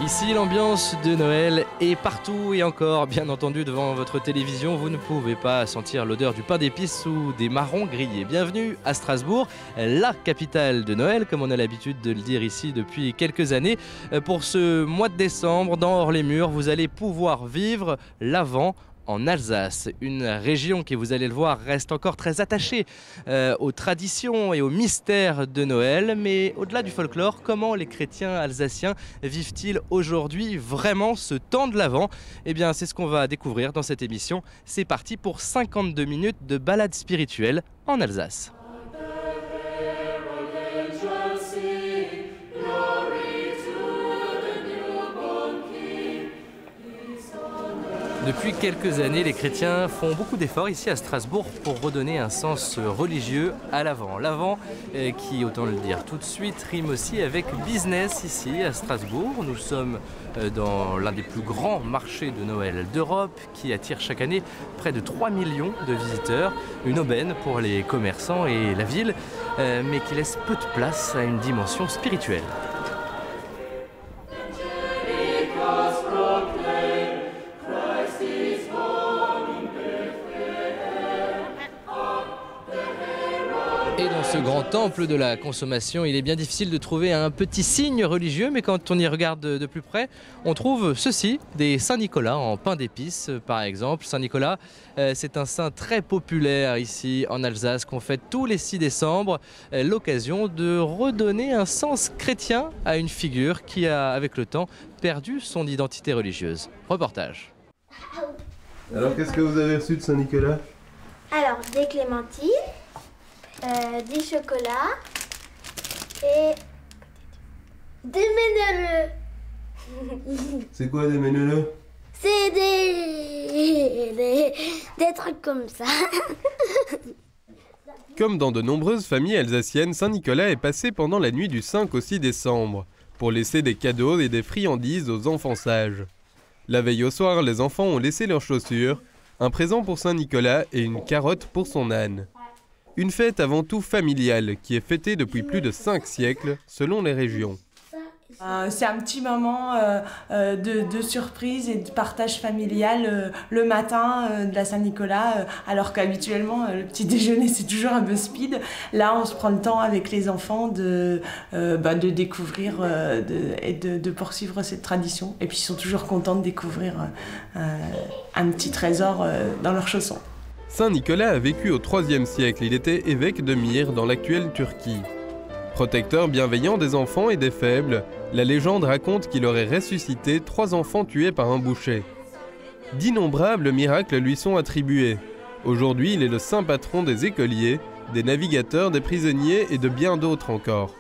Ici, l'ambiance de Noël est partout et encore, bien entendu, devant votre télévision, vous ne pouvez pas sentir l'odeur du pain d'épices ou des marrons grillés. Bienvenue à Strasbourg, la capitale de Noël, comme on a l'habitude de le dire ici depuis quelques années. Pour ce mois de décembre, dans Hors-les-Murs, vous allez pouvoir vivre l'Avent en Alsace, une région qui, vous allez le voir, reste encore très attachée aux traditions et aux mystères de Noël. Mais au-delà du folklore, comment les chrétiens alsaciens vivent-ils aujourd'hui vraiment ce temps de l'Avent? Eh bien, c'est ce qu'on va découvrir dans cette émission. C'est parti pour 52 minutes de balade spirituelle en Alsace. Depuis quelques années, les chrétiens font beaucoup d'efforts ici à Strasbourg pour redonner un sens religieux à l'Avent. L'Avent qui, autant le dire tout de suite, rime aussi avec business ici à Strasbourg. Nous sommes dans l'un des plus grands marchés de Noël d'Europe qui attire chaque année près de 3 millions de visiteurs. Une aubaine pour les commerçants et la ville, mais qui laisse peu de place à une dimension spirituelle. Et dans ce grand temple de la consommation, il est bien difficile de trouver un petit signe religieux, mais quand on y regarde de plus près, on trouve ceci, des Saint-Nicolas en pain d'épices par exemple. Saint-Nicolas, c'est un saint très populaire ici en Alsace qu'on fête tous les 6 décembre. L'occasion de redonner un sens chrétien à une figure qui a, avec le temps, perdu son identité religieuse. Reportage. Alors qu'est-ce que vous avez reçu de Saint-Nicolas? Alors, des clémentines. Du chocolat et des méneleux. C'est quoi des méneleux? C'est des trucs comme ça. Comme dans de nombreuses familles alsaciennes, Saint-Nicolas est passé pendant la nuit du 5 au 6 décembre pour laisser des cadeaux et des friandises aux enfants sages. La veille au soir, les enfants ont laissé leurs chaussures, un présent pour Saint-Nicolas et une carotte pour son âne. Une fête avant tout familiale qui est fêtée depuis plus de 5 siècles selon les régions. C'est un petit moment de surprise et de partage familial le matin de la Saint-Nicolas, alors qu'habituellement le petit déjeuner c'est toujours un peu speed. Là on se prend le temps avec les enfants de découvrir et de poursuivre cette tradition. Et puis ils sont toujours contents de découvrir un petit trésor dans leurs chaussons. Saint-Nicolas a vécu au IIIe siècle, il était évêque de Myre dans l'actuelle Turquie. Protecteur bienveillant des enfants et des faibles, la légende raconte qu'il aurait ressuscité 3 enfants tués par un boucher. D'innombrables miracles lui sont attribués. Aujourd'hui, il est le saint patron des écoliers, des navigateurs, des prisonniers et de bien d'autres encore.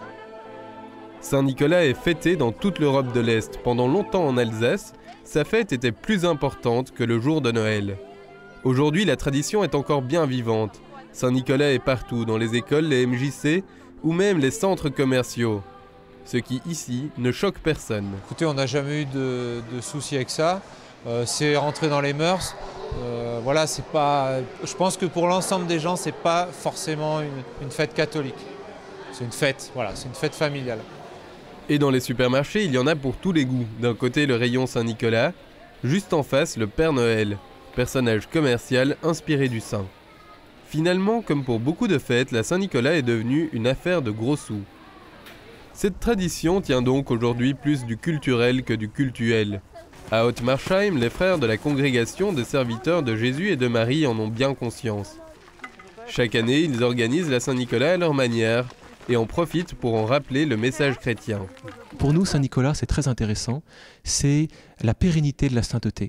Saint-Nicolas est fêté dans toute l'Europe de l'Est. Pendant longtemps en Alsace, sa fête était plus importante que le jour de Noël. Aujourd'hui, la tradition est encore bien vivante. Saint-Nicolas est partout, dans les écoles, les MJC ou même les centres commerciaux. Ce qui, ici, ne choque personne. Écoutez, on n'a jamais eu de soucis avec ça. C'est rentré dans les mœurs. Voilà, c'est pas. Je pense que pour l'ensemble des gens, c'est pas forcément une fête catholique. C'est une fête, voilà, c'est une fête familiale. Et dans les supermarchés, il y en a pour tous les goûts. D'un côté, le rayon Saint-Nicolas, juste en face, le Père Noël. Personnage commercial inspiré du saint. Finalement, comme pour beaucoup de fêtes, la Saint-Nicolas est devenue une affaire de gros sous. Cette tradition tient donc aujourd'hui plus du culturel que du cultuel. À Ottmarsheim, les frères de la congrégation des serviteurs de Jésus et de Marie en ont bien conscience. Chaque année, ils organisent la Saint-Nicolas à leur manière et en profitent pour en rappeler le message chrétien. Pour nous, Saint-Nicolas, c'est très intéressant, c'est la pérennité de la sainteté.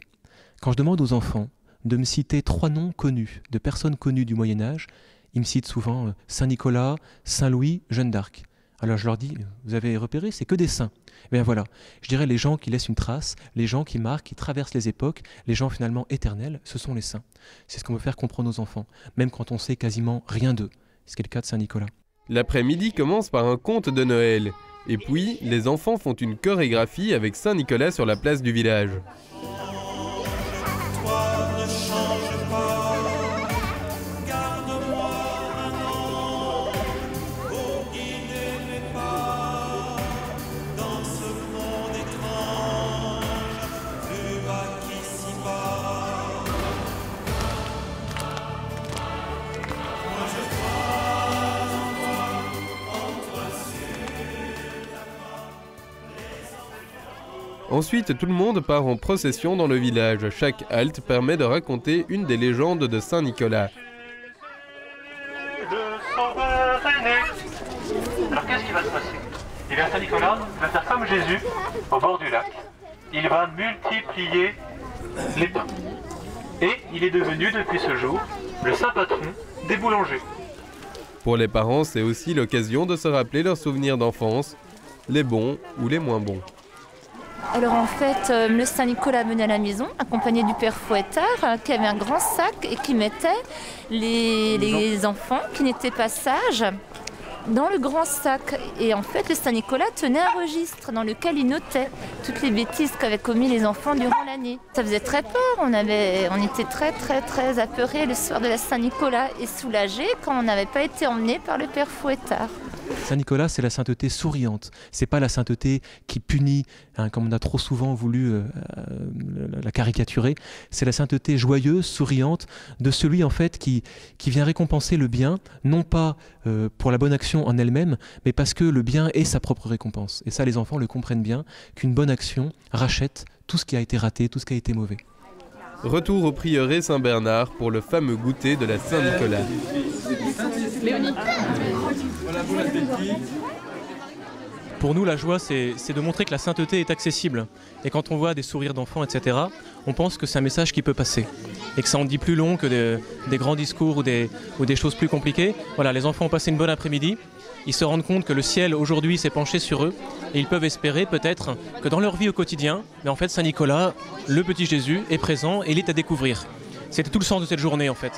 Quand je demande aux enfants de me citer 3 noms connus, de personnes connues du Moyen-Âge, ils me citent souvent Saint-Nicolas, Saint-Louis, Jeanne d'Arc. Alors je leur dis, vous avez repéré, c'est que des saints. Et bien voilà, je dirais les gens qui laissent une trace, les gens qui marquent, qui traversent les époques, les gens finalement éternels, ce sont les saints. C'est ce qu'on veut faire comprendre aux enfants, même quand on sait quasiment rien d'eux. C'est ce qui est le cas de Saint-Nicolas. L'après-midi commence par un conte de Noël. Et puis, les enfants font une chorégraphie avec Saint-Nicolas sur la place du village. Ensuite, tout le monde part en procession dans le village. Chaque halte permet de raconter une des légendes de Saint-Nicolas. Alors qu'est-ce qui va se passer? Eh bien, Saint-Nicolas va faire comme Jésus au bord du lac. Il va multiplier les pains. Et il est devenu depuis ce jour le saint patron des boulangers. Pour les parents, c'est aussi l'occasion de se rappeler leurs souvenirs d'enfance, les bons ou les moins bons. Alors en fait, le Saint-Nicolas venait à la maison, accompagné du père fouettard, qui avait un grand sac et qui mettait les enfants qui n'étaient pas sages dans le grand sac. Et en fait, le Saint-Nicolas tenait un registre dans lequel il notait toutes les bêtises qu'avaient commis les enfants durant l'année. Ça faisait très peur, on était très apeurés le soir de la Saint-Nicolas et soulagés quand on n'avait pas été emmenés par le père fouettard. Saint-Nicolas, c'est la sainteté souriante. C'est pas la sainteté qui punit, hein, comme on a trop souvent voulu la caricaturer. C'est la sainteté joyeuse, souriante de celui en fait qui vient récompenser le bien, non pas pour la bonne action en elle-même, mais parce que le bien est sa propre récompense. Et ça, les enfants le comprennent bien, qu'une bonne action rachète tout ce qui a été raté, tout ce qui a été mauvais. Retour au prieuré Saint-Bernard pour le fameux goûter de la Saint-Nicolas. Pour nous, la joie, c'est de montrer que la sainteté est accessible. Et quand on voit des sourires d'enfants, etc., on pense que c'est un message qui peut passer. Et que ça en dit plus long que des grands discours ou des choses plus compliquées. Voilà, les enfants ont passé une bonne après-midi. Ils se rendent compte que le ciel, aujourd'hui, s'est penché sur eux. Et ils peuvent espérer, peut-être, que dans leur vie au quotidien, mais en fait, Saint-Nicolas, le petit Jésus, est présent et il est à découvrir. C'était tout le sens de cette journée, en fait.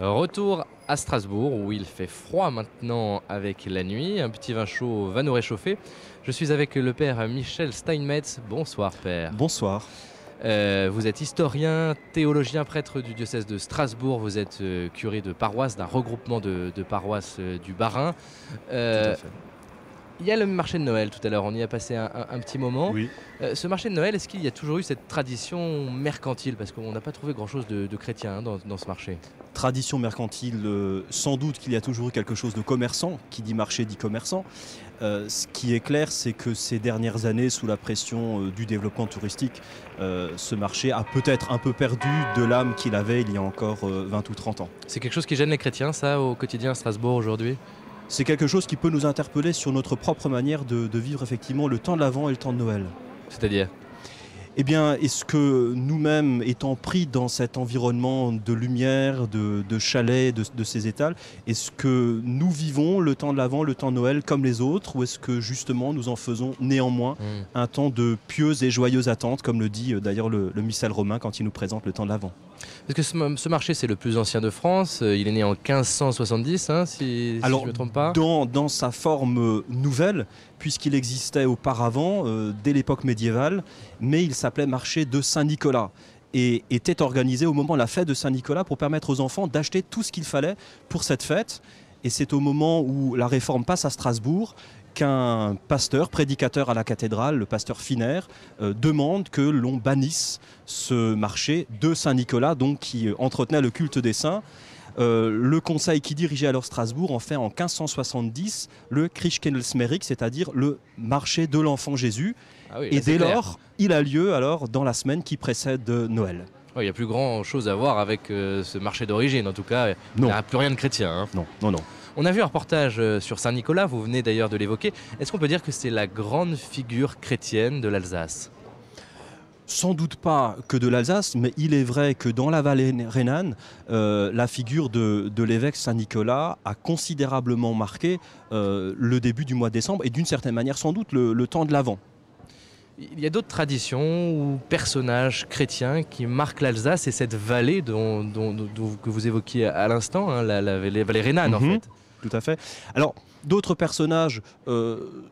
Retour à Strasbourg où il fait froid maintenant avec la nuit. Un petit vin chaud va nous réchauffer. Je suis avec le père Michel Steinmetz. Bonsoir père. Bonsoir. Vous êtes historien, théologien, prêtre du diocèse de Strasbourg. Vous êtes curé de paroisse, d'un regroupement de paroisses du Bas-Rhin. Tout à fait. Il y a le marché de Noël tout à l'heure, on y a passé un petit moment. Oui. Ce marché de Noël, est-ce qu'il y a toujours eu cette tradition mercantile? Parce qu'on n'a pas trouvé grand-chose de chrétien dans ce marché. Tradition mercantile, sans doute qu'il y a toujours eu quelque chose de commerçant. Qui dit marché dit commerçant. Ce qui est clair, c'est que ces dernières années, sous la pression du développement touristique, ce marché a peut-être un peu perdu de l'âme qu'il avait il y a encore 20 ou 30 ans. C'est quelque chose qui gêne les chrétiens, ça, au quotidien à Strasbourg aujourd'hui? C'est quelque chose qui peut nous interpeller sur notre propre manière de vivre effectivement le temps de l'Avent et le temps de Noël. C'est-à-dire ? Eh bien, est-ce que nous-mêmes, étant pris dans cet environnement de lumière, de chalets, de ces étals, est-ce que nous vivons le temps de l'Avent, le temps de Noël comme les autres, ou est-ce que justement nous en faisons néanmoins un temps de pieuse et joyeuse attente, comme le dit d'ailleurs le missel romain quand il nous présente le temps de l'Avent? Parce que ce marché, c'est le plus ancien de France. Il est né en 1570, hein, si je ne me trompe pas. Dans sa forme nouvelle, puisqu'il existait auparavant, dès l'époque médiévale, mais il s'appelait marché de Saint-Nicolas et était organisé au moment de la fête de Saint-Nicolas pour permettre aux enfants d'acheter tout ce qu'il fallait pour cette fête. Et c'est au moment où la réforme passe à Strasbourg qu'un pasteur, prédicateur à la cathédrale, le pasteur Finer, demande que l'on bannisse ce marché de Saint-Nicolas, donc qui entretenait le culte des saints. Le conseil qui dirigeait alors Strasbourg en fait en 1570 le Christkindlesmerk, c'est-à-dire le marché de l'enfant Jésus. Ah oui, et dès lors, il a lieu alors dans la semaine qui précède Noël. Il n'y a plus grand chose à voir avec ce marché d'origine, en tout cas, il n'y a plus rien de chrétien. Hein. Non. On a vu un reportage sur Saint-Nicolas, vous venez d'ailleurs de l'évoquer. Est-ce qu'on peut dire que c'est la grande figure chrétienne de l'Alsace ? Sans doute pas que de l'Alsace, mais il est vrai que dans la vallée rhénane, la figure de l'évêque Saint-Nicolas a considérablement marqué le début du mois de décembre et d'une certaine manière sans doute le temps de l'Avent. Il y a d'autres traditions ou personnages chrétiens qui marquent l'Alsace et cette vallée que vous évoquiez à l'instant, hein, la vallée rhénane en fait. Tout à fait. Alors, d'autres personnages,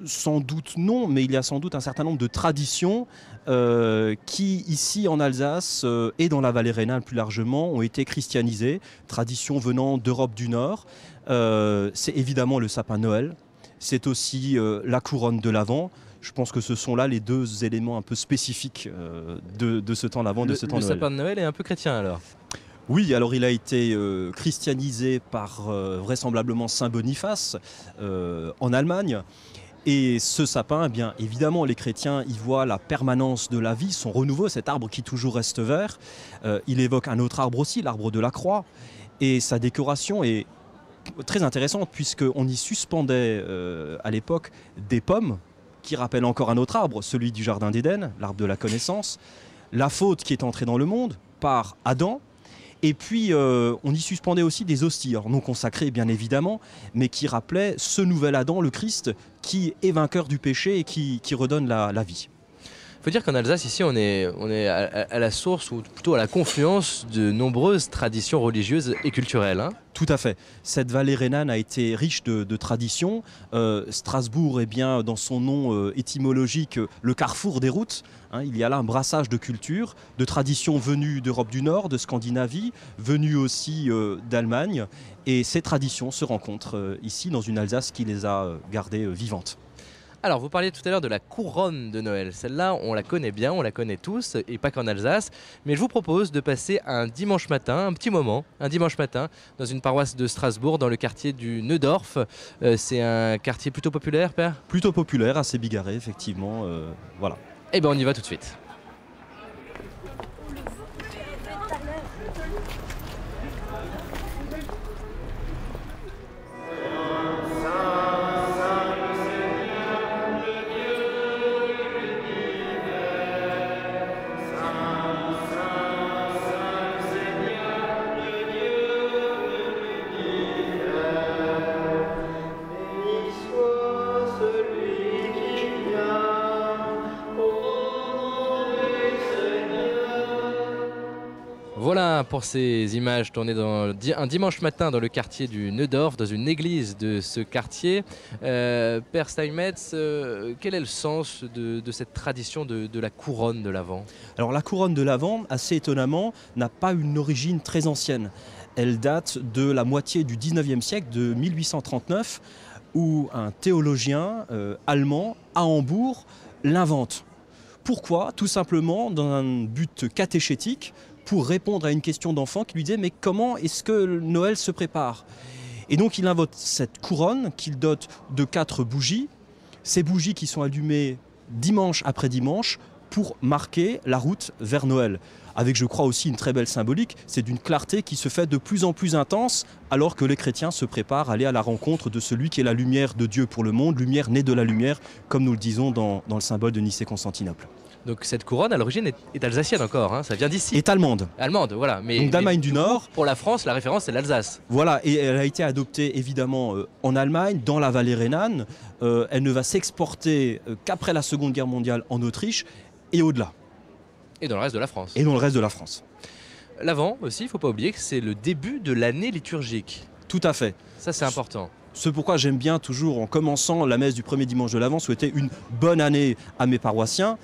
sans doute non, mais il y a sans doute un certain nombre de traditions qui, ici en Alsace et dans la vallée rhénane plus largement, ont été christianisées. Traditions venant d'Europe du Nord. C'est évidemment le sapin de Noël. C'est aussi la couronne de l'Avent. Je pense que ce sont là les deux éléments un peu spécifiques de ce temps d'Avent, de ce temps de Noël. Le sapin de Noël est un peu chrétien alors? Oui, alors il a été christianisé par vraisemblablement Saint Boniface en Allemagne. Et ce sapin, eh bien, évidemment, les chrétiens y voient la permanence de la vie, son renouveau, cet arbre qui toujours reste vert. Il évoque un autre arbre aussi, l'arbre de la croix. Et sa décoration est très intéressante puisqu'on y suspendait à l'époque des pommes qui rappellent encore un autre arbre, celui du Jardin d'Éden, l'arbre de la connaissance. La faute qui est entrée dans le monde par Adam. Et puis, on y suspendait aussi des hosties, alors non consacrées bien évidemment, mais qui rappelaient ce nouvel Adam, le Christ, qui est vainqueur du péché et qui redonne la vie. Il faut dire qu'en Alsace, ici, on est à la source, ou plutôt à la confluence de nombreuses traditions religieuses et culturelles. Hein. Tout à fait. Cette vallée rhénane a été riche de traditions. Strasbourg est bien, dans son nom étymologique, le carrefour des routes. Hein, il y a là un brassage de cultures, de traditions venues d'Europe du Nord, de Scandinavie, venues aussi d'Allemagne. Et ces traditions se rencontrent ici, dans une Alsace qui les a gardées vivantes. Alors, vous parliez tout à l'heure de la couronne de Noël. Celle-là, on la connaît bien, on la connaît tous, et pas qu'en Alsace. Mais je vous propose de passer un dimanche matin, un petit moment, un dimanche matin, dans une paroisse de Strasbourg, dans le quartier du Neudorf. C'est un quartier plutôt populaire, Père? Plutôt populaire, assez bigarré, effectivement. Voilà. Eh bien, on y va tout de suite. Voilà pour ces images tournées un dimanche matin dans le quartier du Neudorf, dans une église de ce quartier. Père Steinmetz, quel est le sens de cette tradition de la couronne de l'Avent? Alors la couronne de l'Avent, assez étonnamment, n'a pas une origine très ancienne. Elle date de la moitié du 19e siècle, de 1839, où un théologien allemand à Hambourg l'invente. Pourquoi? Tout simplement dans un but catéchétique, pour répondre à une question d'enfant qui lui disait « Mais comment est-ce que Noël se prépare ?» Et donc il invente cette couronne qu'il dote de 4 bougies, ces bougies qui sont allumées dimanche après dimanche pour marquer la route vers Noël. Avec, je crois, aussi une très belle symbolique, c'est d'une clarté qui se fait de plus en plus intense alors que les chrétiens se préparent à aller à la rencontre de celui qui est la lumière de Dieu pour le monde, lumière née de la lumière, comme nous le disons dans le symbole de Nicée-Constantinople. Donc cette couronne, à l'origine, est alsacienne encore, hein, ça vient d'ici. Est allemande. Allemande, voilà. Donc d'Allemagne du Nord. Pour la France, la référence, c'est l'Alsace. Voilà, et elle a été adoptée évidemment en Allemagne, dans la vallée rhénane. Elle ne va s'exporter qu'après la Seconde Guerre mondiale en Autriche et au-delà. Et dans le reste de la France. Et dans le reste de la France. L'Avent aussi, il ne faut pas oublier que c'est le début de l'année liturgique. Tout à fait. Ça, c'est important. C'est pourquoi j'aime bien toujours, en commençant la messe du premier dimanche de l'Avent, souhaiter une bonne année à mes paroissiens.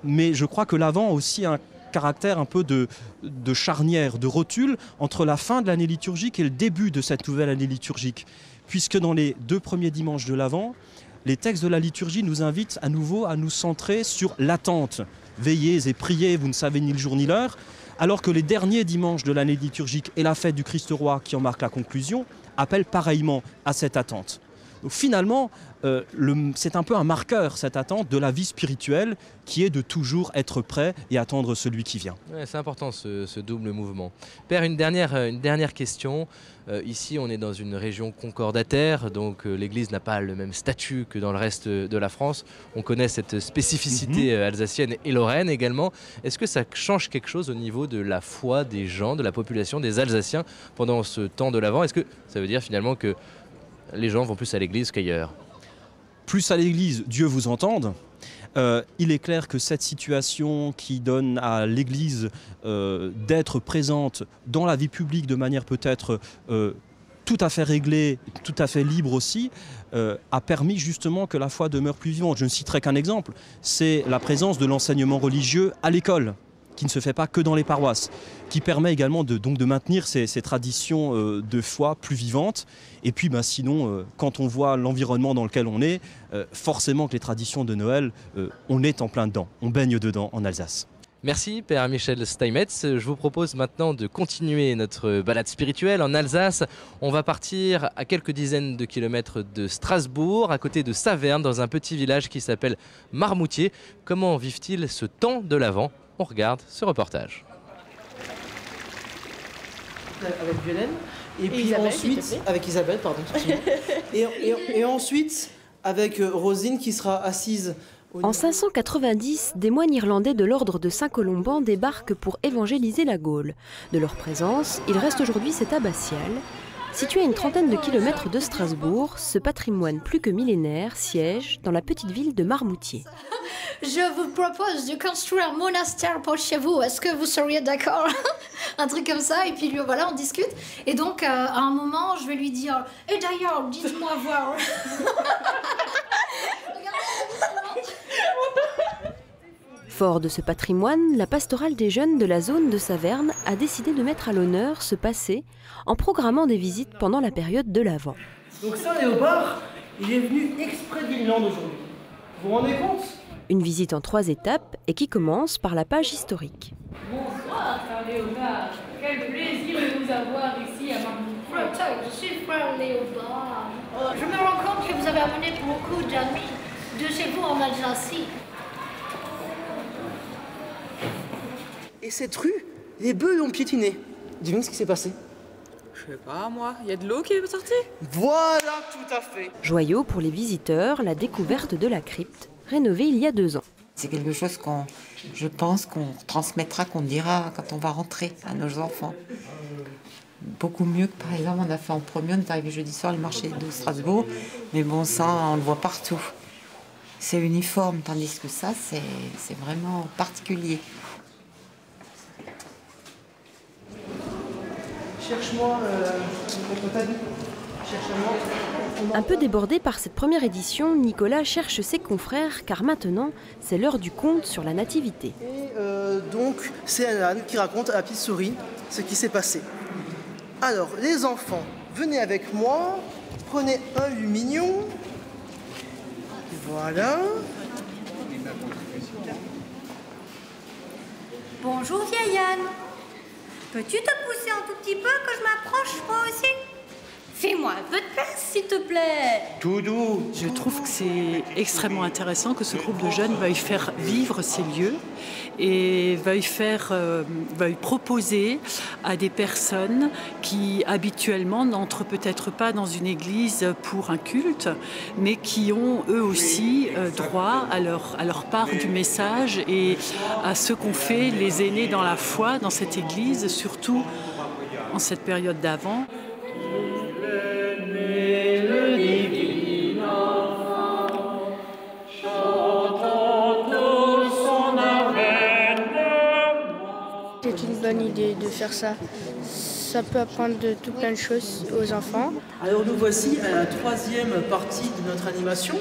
Mais je crois que l'Avent a aussi un caractère un peu de charnière, de rotule entre la fin de l'année liturgique et le début de cette nouvelle année liturgique. Puisque dans les 2 premiers dimanches de l'Avent, les textes de la liturgie nous invitent à nouveau à nous centrer sur l'attente. Veillez et priez, vous ne savez ni le jour ni l'heure. Alors que les derniers dimanches de l'année liturgique et la fête du Christ roi qui en marque la conclusion appellent pareillement à cette attente. Donc finalement, c'est un peu un marqueur, cette attente de la vie spirituelle qui est de toujours être prêt et attendre celui qui vient. Ouais, c'est important ce double mouvement. Père, une dernière question. Ici, on est dans une région concordataire, donc l'Église n'a pas le même statut que dans le reste de la France. On connaît cette spécificité alsacienne et lorraine également. Est-ce que ça change quelque chose au niveau de la foi des gens, de la population, des Alsaciens pendant ce temps de l'Avent? Est-ce que ça veut dire finalement que les gens vont plus à l'église qu'ailleurs? Plus à l'église, Dieu vous entende. Il est clair que cette situation qui donne à l'Église d'être présente dans la vie publique de manière peut-être tout à fait réglée, tout à fait libre aussi, a permis justement que la foi demeure plus vivante. Je ne citerai qu'un exemple, c'est la présence de l'enseignement religieux à l'école, qui ne se fait pas que dans les paroisses, qui permet également de maintenir ces traditions de foi plus vivantes. Et puis sinon, quand on voit l'environnement dans lequel on est, forcément que les traditions de Noël, on est en plein dedans, on baigne dedans en Alsace. Merci Père Michel Steinmetz. Je vous propose maintenant de continuer notre balade spirituelle en Alsace. On va partir à quelques dizaines de kilomètres de Strasbourg, à côté de Saverne, dans un petit village qui s'appelle Marmoutier. Comment vivent-ils ce temps de l'Avent ? On regarde ce reportage. Avec Violaine, et puis Isabelle, ensuite avec Isabelle, pardon. et ensuite avec Rosine qui sera assise. En 590, des moines irlandais de l'ordre de Saint-Colomban débarquent pour évangéliser la Gaule. De leur présence, il reste aujourd'hui cette abbatiale. Situé à une trentaine de kilomètres de Strasbourg, ce patrimoine plus que millénaire siège dans la petite ville de Marmoutier. Je vous propose de construire un monastère pour chez vous. Est-ce que vous seriez d'accord? Un truc comme ça, et puis voilà, on discute. Et donc, à un moment, je vais lui dire « Et d'ailleurs, dites-moi voir. » Fort de ce patrimoine, la pastorale des jeunes de la zone de Saverne a décidé de mettre à l'honneur ce passé en programmant des visites pendant la période de l'Avent. Donc Saint-Léopard, il est venu exprès d'Irlande aujourd'hui. Vous vous rendez compte? Une visite en 3 étapes et qui commence par la page historique. Bonsoir Saint-Léopard, quel plaisir de vous avoir ici à Marmoutier. Je suis frère Léopard. Je me rends compte que vous avez amené beaucoup d'amis de chez vous en Alsace. Et cette rue, les bœufs l'ont piétinée. Devine ce qui s'est passé. Je sais pas, moi. Il y a de l'eau qui est sortie. Voilà, tout à fait. Joyau pour les visiteurs, la découverte de la crypte, rénovée il y a 2 ans. C'est quelque chose je pense qu'on transmettra, qu'on dira quand on va rentrer à nos enfants. Beaucoup mieux que par exemple on a fait en premier, on est arrivé jeudi soir le marché de Strasbourg, mais bon ça on le voit partout. C'est uniforme, tandis que ça c'est vraiment particulier. Cherche-moi Un peu débordé par cette première édition, Nicolas cherche ses confrères car maintenant c'est l'heure du conte sur la nativité. Et donc c'est Alan qui raconte à la petite souris ce qui s'est passé. Alors les enfants, venez avec moi, prenez un lumignon. Voilà. Bonjour vieille Anne. Peux-tu te pousser un tout petit peu que je m'approche moi aussi? Fais-moi un peu de place, s'il te plaît. Tout doux. Je trouve que c'est extrêmement intéressant que ce groupe de jeunes veuille faire vivre ces lieux et veuille proposer à des personnes qui habituellement n'entrent peut-être pas dans une église pour un culte, mais qui ont eux aussi droit à leur part du message et à ce qu'ont fait les aînés dans la foi dans cette église, surtout en cette période d'Avent. C'est une bonne idée de faire ça. Ça peut apprendre tout plein de choses aux enfants. Alors nous voici à la 3e partie de notre animation.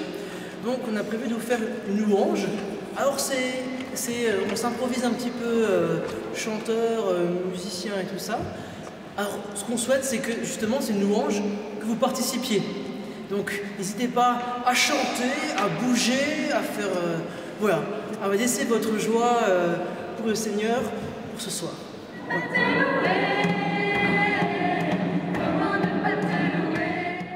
Donc on a prévu de vous faire une louange. Alors on s'improvise un petit peu chanteur, musicien et tout ça. Alors ce qu'on souhaite c'est que justement c'est une louange que vous participiez. Donc n'hésitez pas à chanter, à bouger, à faire voilà, à laisser votre joie pour le Seigneur pour ce soir.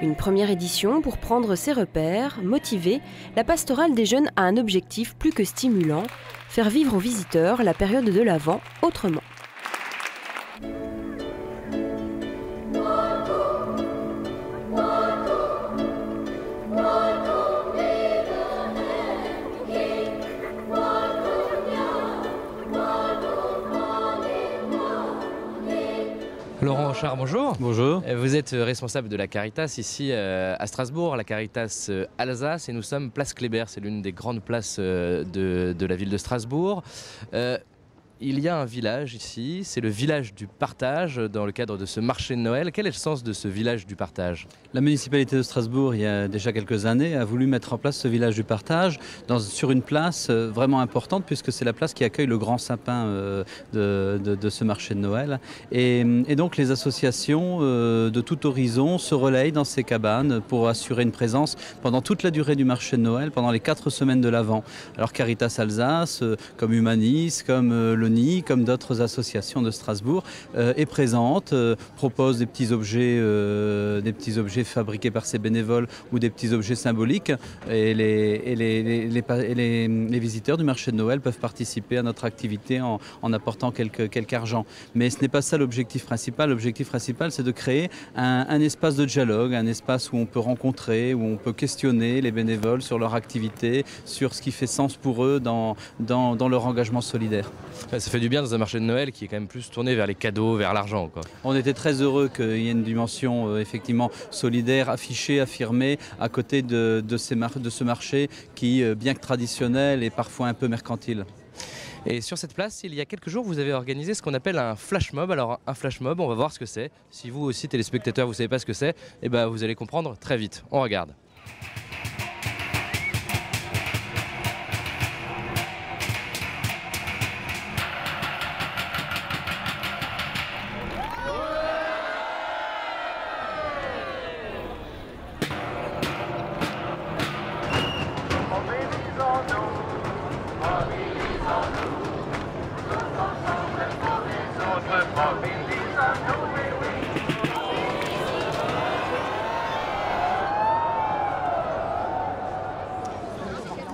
Une première édition pour prendre ses repères, motiver, la pastorale des jeunes a un objectif plus que stimulant, faire vivre aux visiteurs la période de l'Avent autrement. Laurent Auchard, bonjour. Bonjour. Vous êtes responsable de la Caritas ici à Strasbourg, la Caritas Alsace, et nous sommes place Kléber, c'est l'une des grandes places de la ville de Strasbourg. Il y a un village ici, c'est le village du partage dans le cadre de ce marché de Noël. Quel est le sens de ce village du partage? La municipalité de Strasbourg, il y a déjà quelques années, a voulu mettre en place ce village du partage sur une place vraiment importante, puisque c'est la place qui accueille le grand sapin de ce marché de Noël. Et donc les associations de tout horizon se relayent dans ces cabanes pour assurer une présence pendant toute la durée du marché de Noël, pendant les 4 semaines de l'Avent. Alors Caritas Alsace, comme Humanis, comme le comme d'autres associations de Strasbourg, est présente, propose des petits objets fabriqués par ses bénévoles ou des petits objets symboliques, et les visiteurs du marché de Noël peuvent participer à notre activité en apportant quelque argent. Mais ce n'est pas ça l'objectif principal. L'objectif principal, c'est de créer un espace de dialogue, un espace où on peut rencontrer, où on peut questionner les bénévoles sur leur activité, sur ce qui fait sens pour eux dans leur engagement solidaire. Ça fait du bien dans un marché de Noël qui est quand même plus tourné vers les cadeaux, vers l'argent, quoi. On était très heureux qu'il y ait une dimension effectivement solidaire, affichée, affirmée, à côté de ce marché qui, bien que traditionnel, est parfois un peu mercantile. Et sur cette place, il y a quelques jours, vous avez organisé ce qu'on appelle un flash mob. Alors un flash mob, on va voir ce que c'est. Si vous aussi, téléspectateurs, vous ne savez pas ce que c'est, eh ben, vous allez comprendre très vite. On regarde.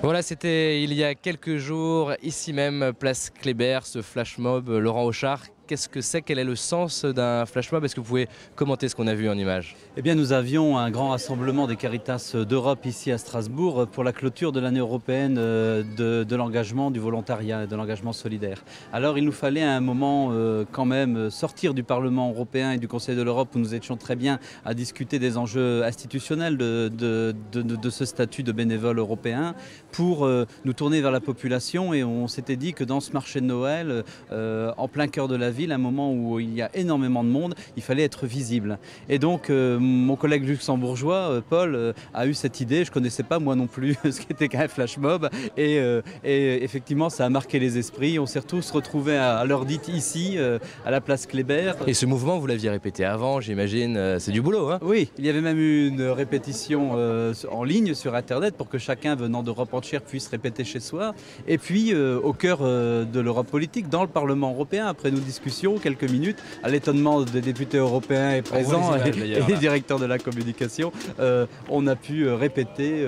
Voilà, c'était il y a quelques jours, ici même, place Kléber, ce flash mob. Laurent Auchard, qu'est-ce que c'est? Quel est le sens d'un flash mob? Est-ce que vous pouvez commenter ce qu'on a vu en image? Eh bien, nous avions un grand rassemblement des Caritas d'Europe ici à Strasbourg pour la clôture de l'année européenne de l'engagement, du volontariat et de l'engagement solidaire. Alors, il nous fallait à un moment quand même sortir du Parlement européen et du Conseil de l'Europe, où nous étions très bien à discuter des enjeux institutionnels de ce statut de bénévole européen, pour nous tourner vers la population. Et on s'était dit que dans ce marché de Noël, en plein cœur de la ville, à un moment où il y a énormément de monde, il fallait être visible. Et donc mon collègue luxembourgeois, Paul, a eu cette idée. Je ne connaissais pas moi non plus ce qu'était qu'un flash mob, et effectivement ça a marqué les esprits. On s'est tous retrouvés à l'heure dite ici, à la place Kléber. Et ce mouvement, vous l'aviez répété avant, j'imagine, c'est du boulot, hein? Oui, il y avait même eu une répétition en ligne sur Internet pour que chacun venant d'Europe entière puisse répéter chez soi. Et puis au cœur de l'Europe politique, dans le Parlement européen, après nos discussions, quelques minutes, à l'étonnement des députés européens et présents et des directeurs de la communication, on a pu répéter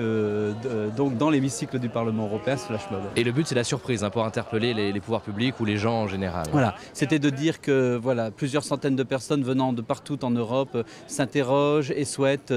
donc dans l'hémicycle du Parlement européen ce flash mob. Et le but, c'est la surprise, hein, pour interpeller les pouvoirs publics ou les gens en général. Voilà, c'était de dire que voilà, plusieurs centaines de personnes venant de partout en Europe s'interrogent et souhaitent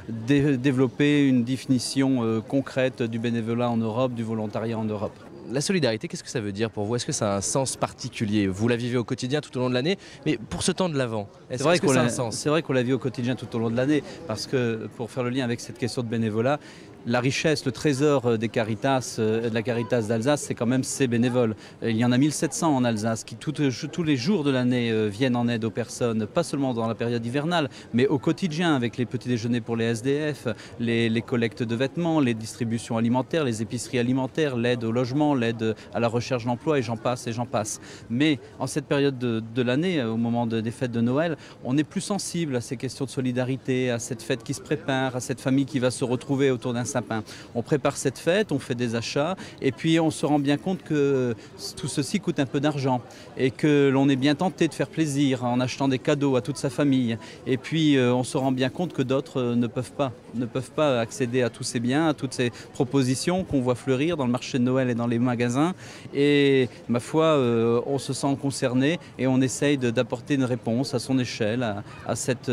développer une définition concrète du bénévolat en Europe, du volontariat en Europe. La solidarité, qu'est-ce que ça veut dire pour vous? Est-ce que ça a un sens particulier? Vous la vivez au quotidien tout au long de l'année, mais pour ce temps de l'Avent, est-ce que ça a un sens? C'est vrai qu'on la vit au quotidien tout au long de l'année, parce que, pour faire le lien avec cette question de bénévolat, la richesse, le trésor des Caritas, de la Caritas d'Alsace, c'est quand même ces bénévoles. Il y en a 1700 en Alsace qui tous les jours de l'année viennent en aide aux personnes, pas seulement dans la période hivernale, mais au quotidien, avec les petits déjeuners pour les SDF, les collectes de vêtements, les distributions alimentaires, les épiceries alimentaires, l'aide au logement, l'aide à la recherche d'emploi, et j'en passe et j'en passe. Mais en cette période de l'année, au moment des fêtes de Noël, on est plus sensible à ces questions de solidarité, à cette fête qui se prépare, à cette famille qui va se retrouver autour d'un sapin. On prépare cette fête, on fait des achats, et puis on se rend bien compte que tout ceci coûte un peu d'argent, et que l'on est bien tenté de faire plaisir en achetant des cadeaux à toute sa famille. Et puis on se rend bien compte que d'autres ne peuvent pas accéder à tous ces biens, à toutes ces propositions qu'on voit fleurir dans le marché de Noël et dans les magasins. Et ma foi, on se sent concerné, et on essaye d'apporter une réponse à son échelle à cette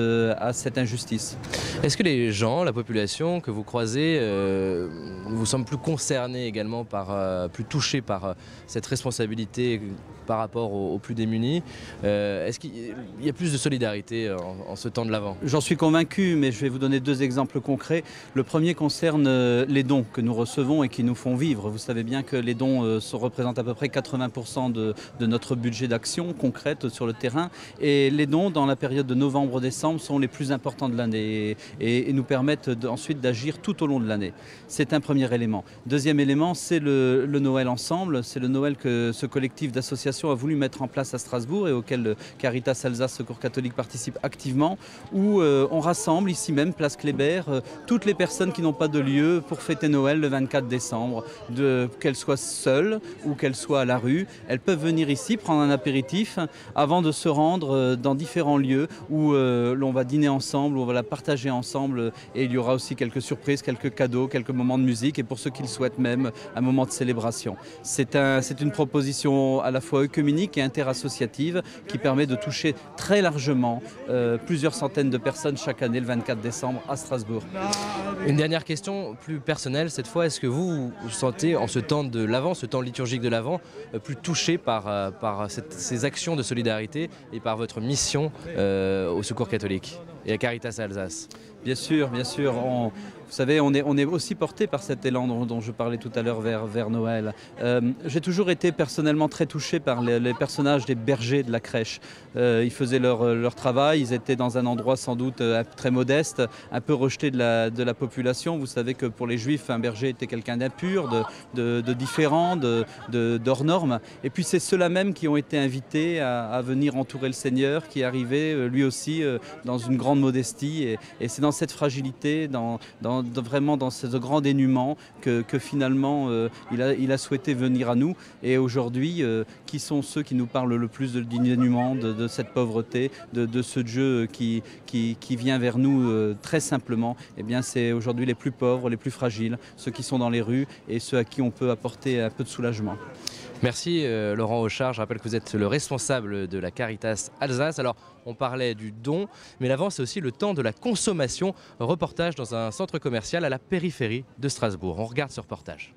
injustice. Est-ce que les gens, la population que vous croisez, vous semblent plus concernés également, plus touchés par cette responsabilité par rapport aux plus démunis. Est-ce qu'il y a plus de solidarité en ce temps de l'Avent? J'en suis convaincu, mais je vais vous donner 2 exemples concrets. Le premier concerne les dons que nous recevons et qui nous font vivre. Vous savez bien que les dons représentent à peu près 80% de notre budget d'action concrète sur le terrain. Et les dons, dans la période de novembre-décembre, sont les plus importants de l'année et nous permettent ensuite d'agir tout au long de l'année. C'est un premier élément. Deuxième élément, c'est le Noël ensemble. C'est le Noël que ce collectif d'associations a voulu mettre en place à Strasbourg et auquel Caritas Alsace Secours Catholique participe activement, où on rassemble ici même, place Kléber, toutes les personnes qui n'ont pas de lieu pour fêter Noël le 24 décembre. Qu'elles soient seules ou qu'elles soient à la rue, elles peuvent venir ici prendre un apéritif avant de se rendre dans différents lieux où l'on va dîner ensemble, où on va la partager ensemble, et il y aura aussi quelques surprises, quelques cadeaux, quelques moments de musique et pour ceux qui le souhaitent même, un moment de célébration. C'est une proposition à la fois œcuménique et interassociative qui permet de toucher très largement plusieurs centaines de personnes chaque année le 24 décembre à Strasbourg. Une dernière question plus personnelle cette fois, est-ce que vous vous sentez en ce temps de l'Avent, ce temps liturgique de l'Avent, plus touché par ces actions de solidarité et par votre mission au Secours catholique et à Caritas Alsace? Bien sûr, bien sûr. Vous savez, on est aussi porté par cet élan dont je parlais tout à l'heure vers Noël. J'ai toujours été personnellement très touché par les personnages des bergers de la crèche. Ils faisaient leur travail, ils étaient dans un endroit sans doute très modeste, un peu rejeté de la population. Vous savez que pour les Juifs, un berger était quelqu'un d'impur, de différent, d'hors norme. Et puis c'est ceux-là même qui ont été invités à venir entourer le Seigneur, qui arrivait lui aussi dans une grande modestie. Et c'est dans cette fragilité, vraiment dans ce grand dénuement que finalement il a souhaité venir à nous. Et aujourd'hui, qui sont ceux qui nous parlent le plus du dénuement, de cette pauvreté, de ce Dieu qui vient vers nous très simplement? Eh bien, c'est aujourd'hui les plus pauvres, les plus fragiles, ceux qui sont dans les rues et ceux à qui on peut apporter un peu de soulagement. Merci Laurent Auchard, je rappelle que vous êtes le responsable de la Caritas Alsace. Alors on parlait du don, mais l'Avent c'est aussi le temps de la consommation. Reportage dans un centre commercial à la périphérie de Strasbourg. On regarde ce reportage.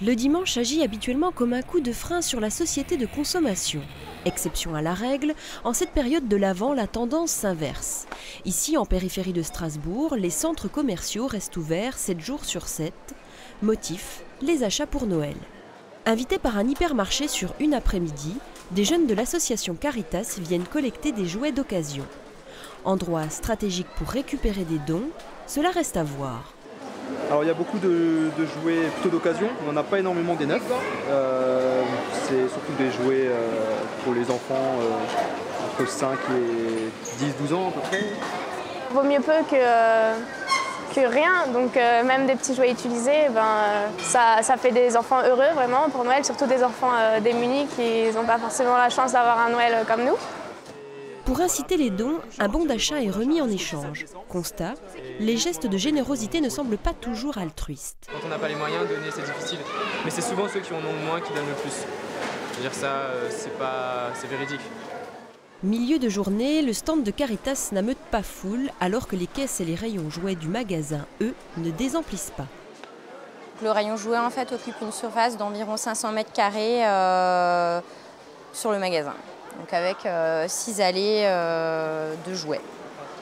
Le dimanche agit habituellement comme un coup de frein sur la société de consommation. Exception à la règle, en cette période de l'Avent, la tendance s'inverse. Ici, en périphérie de Strasbourg, les centres commerciaux restent ouverts 7 jours sur 7. Motif, les achats pour Noël. Invités par un hypermarché sur une après-midi, des jeunes de l'association Caritas viennent collecter des jouets d'occasion. Endroit stratégique pour récupérer des dons, cela reste à voir. Alors il y a beaucoup de jouets plutôt d'occasion, on n'en a pas énormément des neufs. C'est surtout des jouets pour les enfants entre 5 et 10-12 ans à peu près. Vaut mieux peu que rien, donc même des petits jouets utilisés, ça fait des enfants heureux vraiment pour Noël, surtout des enfants démunis qui n'ont pas forcément la chance d'avoir un Noël comme nous. Pour inciter les dons, un bon d'achat est remis en échange. Constat, les gestes de générosité ne semblent pas toujours altruistes. Quand on n'a pas les moyens, donner c'est difficile, mais c'est souvent ceux qui en ont le moins qui donnent le plus. C'est-à-dire ça, c'est véridique. Milieu de journée, le stand de Caritas n'ameute pas foule, alors que les caisses et les rayons jouets du magasin, eux, ne désemplissent pas. Le rayon jouets en fait occupe une surface d'environ 500 mètres carrés sur le magasin, donc avec 6 allées de jouets.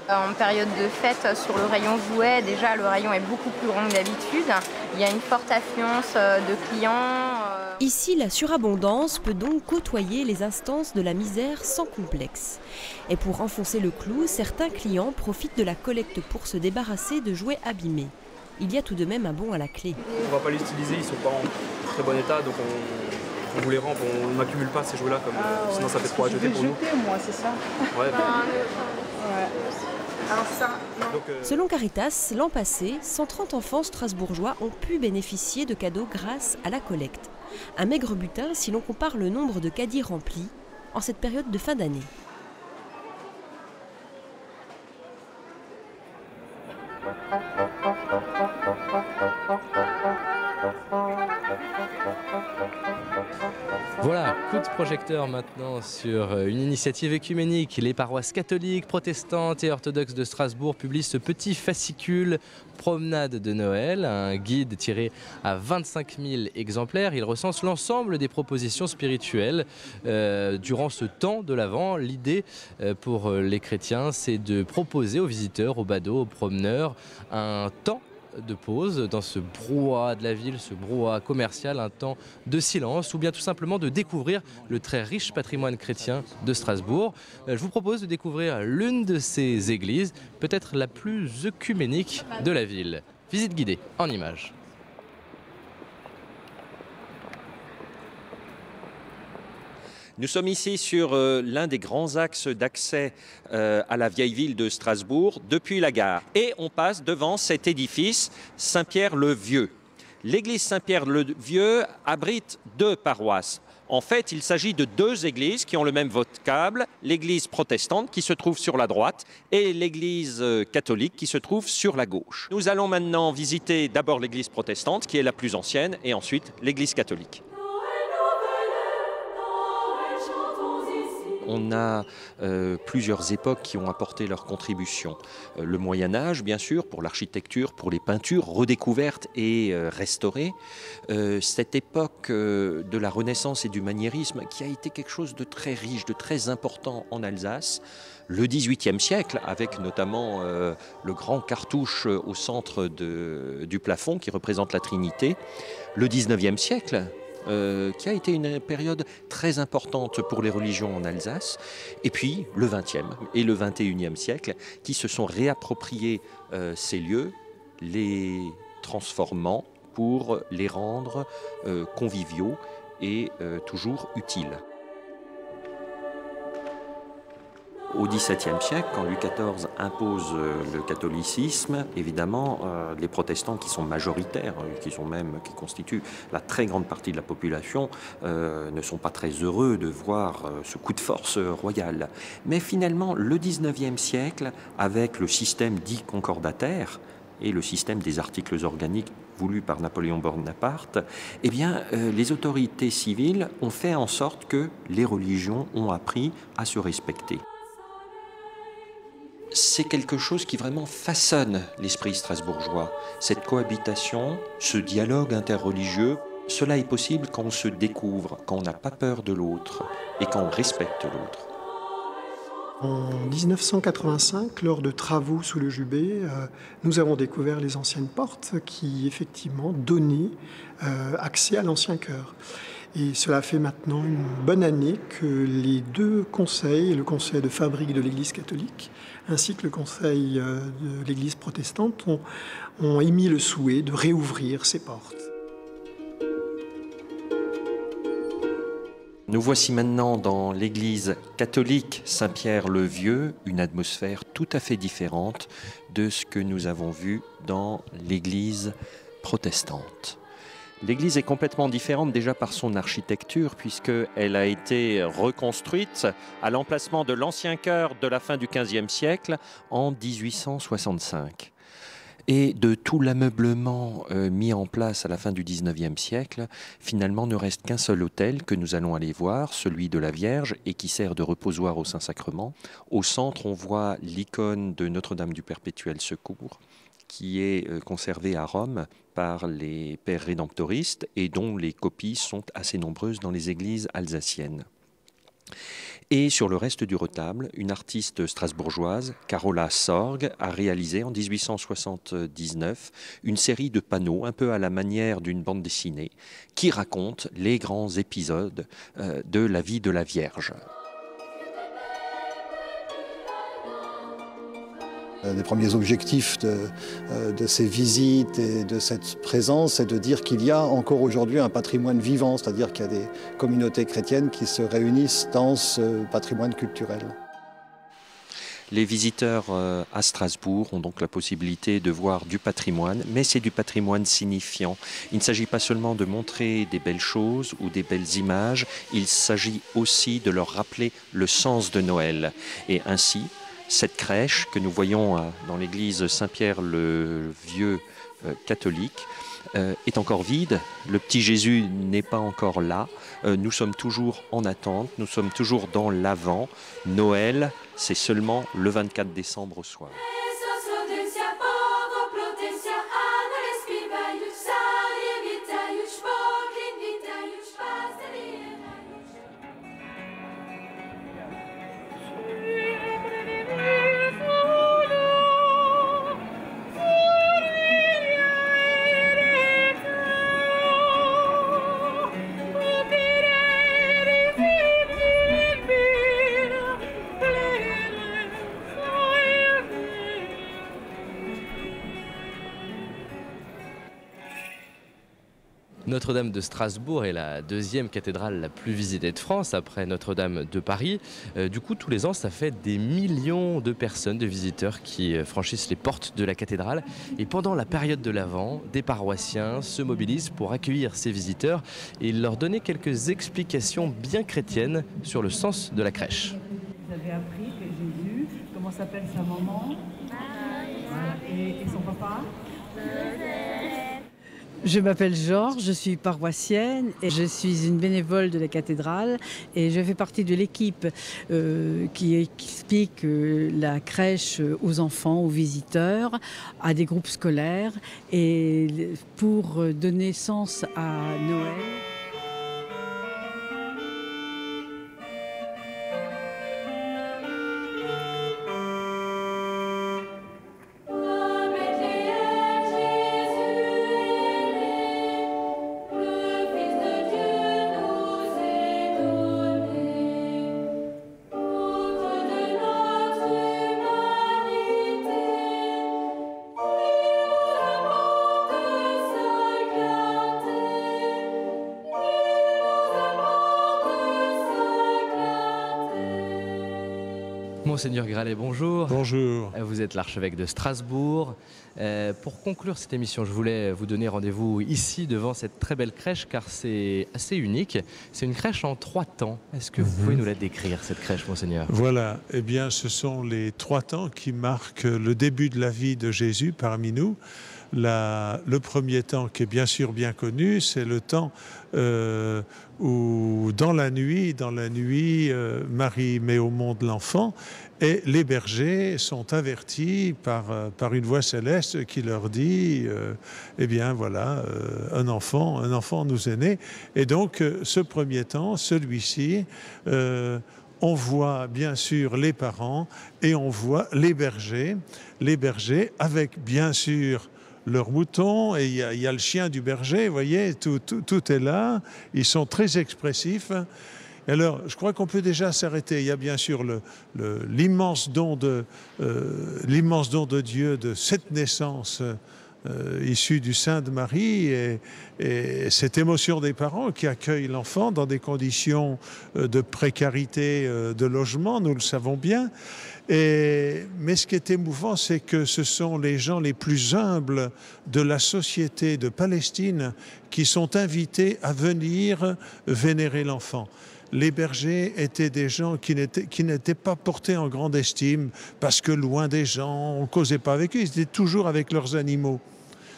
En période de fête, sur le rayon jouets, déjà le rayon est beaucoup plus grand que d'habitude. Il y a une forte affluence de clients. Ici, la surabondance peut donc côtoyer les instances de la misère sans complexe. Et pour enfoncer le clou, certains clients profitent de la collecte pour se débarrasser de jouets abîmés. Il y a tout de même un bon à la clé. On ne va pas les utiliser, ils ne sont pas en très bon état, donc on vous les rend, on n'accumule pas ces jouets-là, sinon ça fait trop à jeter pour nous. Moi, c'est ça. Ouais, Selon Caritas, l'an passé, 130 enfants strasbourgeois ont pu bénéficier de cadeaux grâce à la collecte. Un maigre butin si l'on compare le nombre de caddies remplis en cette période de fin d'année. Voilà, coup de projecteur maintenant sur une initiative œcuménique. Les paroisses catholiques, protestantes et orthodoxes de Strasbourg publient ce petit fascicule Promenade de Noël, un guide tiré à 25 000 exemplaires. Il recense l'ensemble des propositions spirituelles durant ce temps de l'Avent. L'idée pour les chrétiens, c'est de proposer aux visiteurs, aux badauds, aux promeneurs, un temps de pause dans ce brouhaha de la ville, ce brouhaha commercial, un temps de silence ou bien tout simplement de découvrir le très riche patrimoine chrétien de Strasbourg. Je vous propose de découvrir l'une de ces églises, peut-être la plus œcuménique de la ville. Visite guidée en images. Nous sommes ici sur l'un des grands axes d'accès à la vieille ville de Strasbourg, depuis la gare. Et on passe devant cet édifice Saint-Pierre-le-Vieux. L'église Saint-Pierre-le-Vieux abrite 2 paroisses. En fait, il s'agit de 2 églises qui ont le même vocable, l'église protestante qui se trouve sur la droite et l'église catholique qui se trouve sur la gauche. Nous allons maintenant visiter d'abord l'église protestante qui est la plus ancienne et ensuite l'église catholique. On a plusieurs époques qui ont apporté leur contribution. Le Moyen-Âge, bien sûr, pour l'architecture, pour les peintures redécouvertes et restaurées. Cette époque de la Renaissance et du maniérisme qui a été quelque chose de très riche, de très important en Alsace. Le XVIIIe siècle, avec notamment le grand cartouche au centre du plafond qui représente la Trinité. Le XIXe siècle, qui a été une période très importante pour les religions en Alsace, et puis le XXe et le XXIe siècle, qui se sont réappropriés ces lieux, les transformant pour les rendre conviviaux et toujours utiles. Au XVIIe siècle, quand Louis XIV impose le catholicisme, évidemment, les protestants qui sont majoritaires, qui constituent la très grande partie de la population, ne sont pas très heureux de voir ce coup de force royal. Mais finalement, le XIXe siècle, avec le système dit concordataire et le système des articles organiques voulu par Napoléon Bonaparte, eh bien, les autorités civiles ont fait en sorte que les religions ont appris à se respecter. C'est quelque chose qui vraiment façonne l'esprit strasbourgeois. Cette cohabitation, ce dialogue interreligieux, cela est possible quand on se découvre, quand on n'a pas peur de l'autre et quand on respecte l'autre. En 1985, lors de travaux sous le Jubé, nous avons découvert les anciennes portes qui, effectivement, donnaient accès à l'ancien chœur. Et cela fait maintenant une bonne année que les 2 conseils, le conseil de fabrique de l'Église catholique ainsi que le conseil de l'Église protestante, ont émis le souhait de réouvrir ces portes. Nous voici maintenant dans l'église catholique Saint-Pierre-le-Vieux, une atmosphère tout à fait différente de ce que nous avons vu dans l'église protestante. L'église est complètement différente déjà par son architecture puisqu'elle a été reconstruite à l'emplacement de l'ancien chœur de la fin du XVe siècle en 1865. Et de tout l'ameublement mis en place à la fin du XIXe siècle, finalement ne reste qu'un seul autel que nous allons aller voir, celui de la Vierge, et qui sert de reposoir au Saint-Sacrement. Au centre, on voit l'icône de Notre-Dame du Perpétuel Secours, qui est conservée à Rome par les pères rédemptoristes et dont les copies sont assez nombreuses dans les églises alsaciennes. Et sur le reste du retable, une artiste strasbourgeoise, Carola Sorg, a réalisé en 1879 une série de panneaux un peu à la manière d'une bande dessinée qui raconte les grands épisodes de la vie de la Vierge. Un des premiers objectifs de ces visites et de cette présence, c'est de dire qu'il y a encore aujourd'hui un patrimoine vivant, c'est-à-dire qu'il y a des communautés chrétiennes qui se réunissent dans ce patrimoine culturel. Les visiteurs à Strasbourg ont donc la possibilité de voir du patrimoine, mais c'est du patrimoine signifiant. Il ne s'agit pas seulement de montrer des belles choses ou des belles images, il s'agit aussi de leur rappeler le sens de Noël. Et ainsi, cette crèche que nous voyons dans l'église Saint-Pierre-le-Vieux catholique est encore vide. Le petit Jésus n'est pas encore là. Nous sommes toujours en attente, nous sommes toujours dans l'Avent. Noël, c'est seulement le 24 décembre au soir. Notre-Dame de Strasbourg est la deuxième cathédrale la plus visitée de France après Notre-Dame de Paris. Du coup, tous les ans, ça fait des millions de personnes, de visiteurs qui franchissent les portes de la cathédrale. Et pendant la période de l'Avent, des paroissiens se mobilisent pour accueillir ces visiteurs et leur donner quelques explications bien chrétiennes sur le sens de la crèche. Vous avez appris que Jésus, comment s'appelle sa maman et son papa? Je m'appelle Georges, je suis paroissienne et je suis une bénévole de la cathédrale et je fais partie de l'équipe qui explique la crèche aux enfants, aux visiteurs, à des groupes scolaires et pour donner sens à Noël. Monseigneur Gralet, bonjour. Bonjour. Vous êtes l'archevêque de Strasbourg. Pour conclure cette émission, je voulais vous donner rendez-vous ici devant cette très belle crèche car c'est assez unique. C'est une crèche en 3 temps. Est-ce que vous pouvez nous la décrire, cette crèche, Monseigneur? Voilà, eh bien ce sont les 3 temps qui marquent le début de la vie de Jésus parmi nous. Le premier temps qui est bien sûr bien connu, c'est le temps où dans la nuit, Marie met au monde l'enfant et les bergers sont avertis par une voix céleste qui leur dit eh bien voilà, un enfant nous est né. Et donc ce premier temps, celui-ci, on voit bien sûr les parents et on voit les bergers avec bien sûr leurs moutons, et il y a le chien du berger, vous voyez, tout est là, ils sont très expressifs. Alors, je crois qu'on peut déjà s'arrêter. Il y a bien sûr l'immense don de Dieu de cette naissance issue du sein de Marie et cette émotion des parents qui accueillent l'enfant dans des conditions de précarité de logement, nous le savons bien. Mais ce qui est émouvant, c'est que ce sont les gens les plus humbles de la société de Palestine qui sont invités à venir vénérer l'enfant. Les bergers étaient des gens qui n'étaient pas portés en grande estime parce que loin des gens, on ne causait pas avec eux, ils étaient toujours avec leurs animaux.